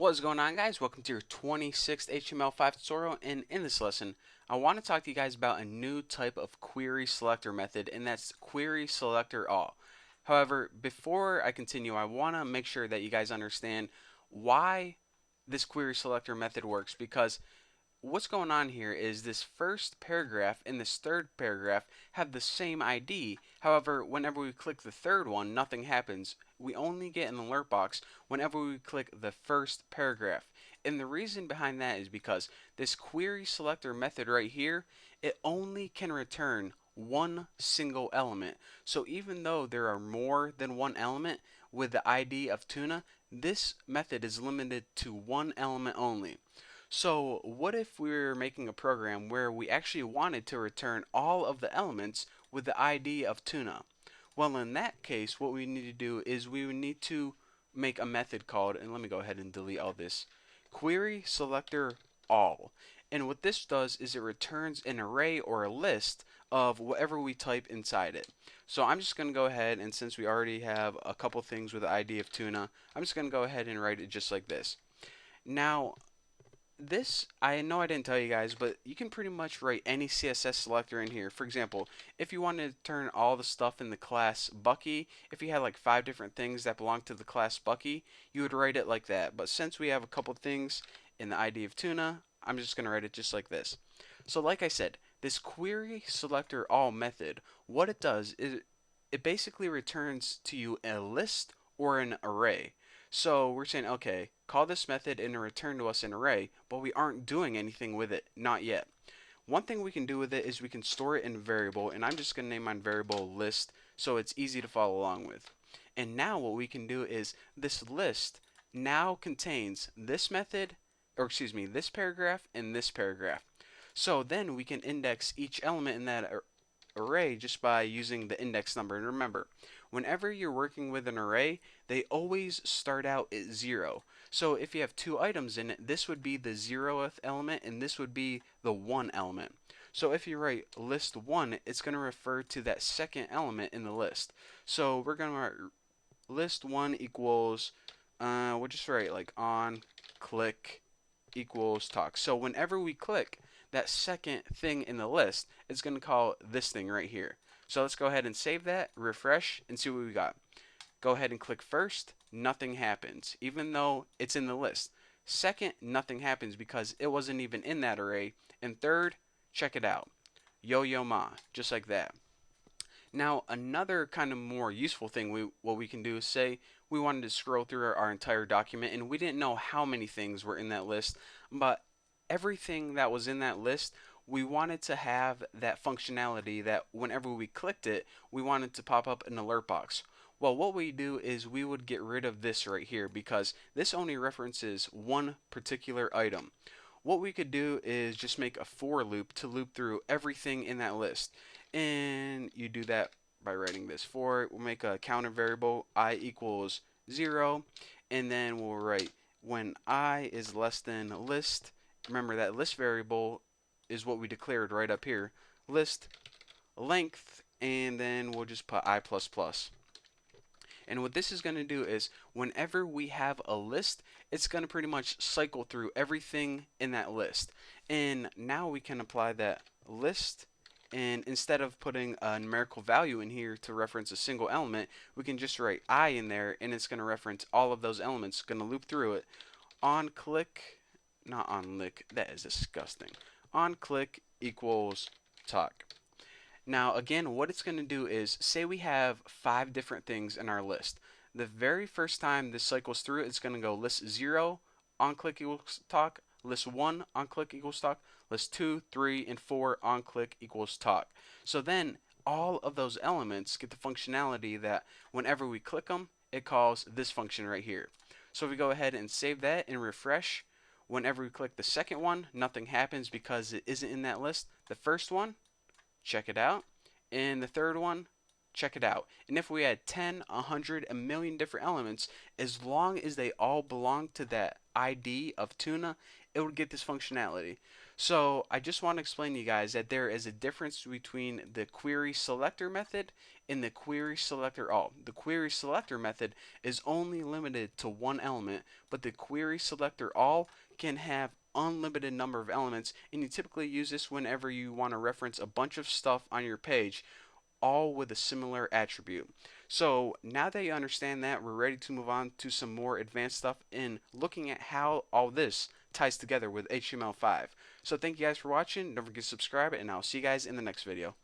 What is going on, guys? Welcome to your 26th HTML5 tutorial, and in this lesson I want to talk to you guys about a new type of query selector method, and that's querySelectorAll. However, before I continue, I want to make sure that you guys understand why this query selector method works, because what's going on here is this first paragraph and this third paragraph have the same ID. However, whenever we click the third one, nothing happens. We only get an alert box whenever we click the first paragraph. And the reason behind that is because this query selector method right here, it only can return one single element. So even though there are more than one element with the ID of tuna, this method is limited to one element only. So what if we were making a program where we actually wanted to return all of the elements with the ID of tuna? Well, in that case, what we need to do is we would need to make a method called, and let me go ahead and delete all this, query selector all. And what this does is it returns an array or a list of whatever we type inside it. So I'm just going to go ahead, and since we already have a couple things with the ID of tuna, I'm just going to go ahead and write it just like this. Now, this, I know I didn't tell you guys, but you can pretty much write any CSS selector in here. For example, if you wanted to turn all the stuff in the class Bucky, if you had like 5 different things that belong to the class Bucky, you would write it like that. But since we have a couple things in the ID of tuna, I'm just going to write it just like this. So like I said, this query selector all method, what it does is it basically returns to you a list or an array. So we're saying, okay, call this method and return to us an array, but we aren't doing anything with it, not yet. One thing we can do with it is we can store it in a variable, and I'm just going to name my variable list so it's easy to follow along with. And now what we can do is this list now contains this method, or excuse me, this paragraph and this paragraph. So then we can index each element in that array just by using the index number. And remember, whenever you're working with an array, they always start out at 0. So if you have 2 items in it, this would be the 0th element and this would be the 1 element. So if you write list 1, it's going to refer to that second element in the list. So we're going to write list 1 equals, we'll just write like on click equals talk. So whenever we click that second thing in the list, it's going to call this thing right here. So let's go ahead and save that, refresh, and see what we got. Go ahead and click first, nothing happens, even though it's in the list. Second, nothing happens because it wasn't even in that array. And third, check it out. Yo-yo ma, just like that. Now, another kind of more useful thing what we can do is say we wanted to scroll through our entire document and we didn't know how many things were in that list, but everything that was in that list, we wanted to have that functionality that whenever we clicked it, we wanted to pop up an alert box. Well, what we do is we would get rid of this right here because this only references one particular item. What we could do is just make a for loop to loop through everything in that list. And you do that by writing this for. We'll make a counter variable I equals 0, and then we'll write when I is less than list. Remember that list variable is what we declared right up here. List length, and then we'll just put I++. And what this is going to do is whenever we have a list, it's going to pretty much cycle through everything in that list. And now we can apply that list, and instead of putting a numerical value in here to reference a single element, we can just write I in there and it's going to reference all of those elements. It's going to loop through it. On click, not on lick, that is disgusting. On click equals talk. Now again, what it's going to do is say we have 5 different things in our list. The very first time this cycles through, it's going to go list 0 on click equals talk, list 1 on click equals talk, list 2, 3, and 4 on click equals talk. So then all of those elements get the functionality that whenever we click them, it calls this function right here. So if we go ahead and save that and refresh, whenever we click the second one, nothing happens because it isn't in that list. The first one, check it out. And the third one, check it out. And if we had 10, 100, a million different elements, as long as they all belong to that ID of tuna, it would get this functionality. So I just want to explain to you guys that there is a difference between the query selector method and the query selector all. The query selector method is only limited to one element, but the query selector all can have unlimited number of elements, and you typically use this whenever you want to reference a bunch of stuff on your page, all with a similar attribute. So now that you understand that, we're ready to move on to some more advanced stuff in looking at how all this ties together with HTML5. So thank you guys for watching. Don't forget to subscribe, and I'll see you guys in the next video.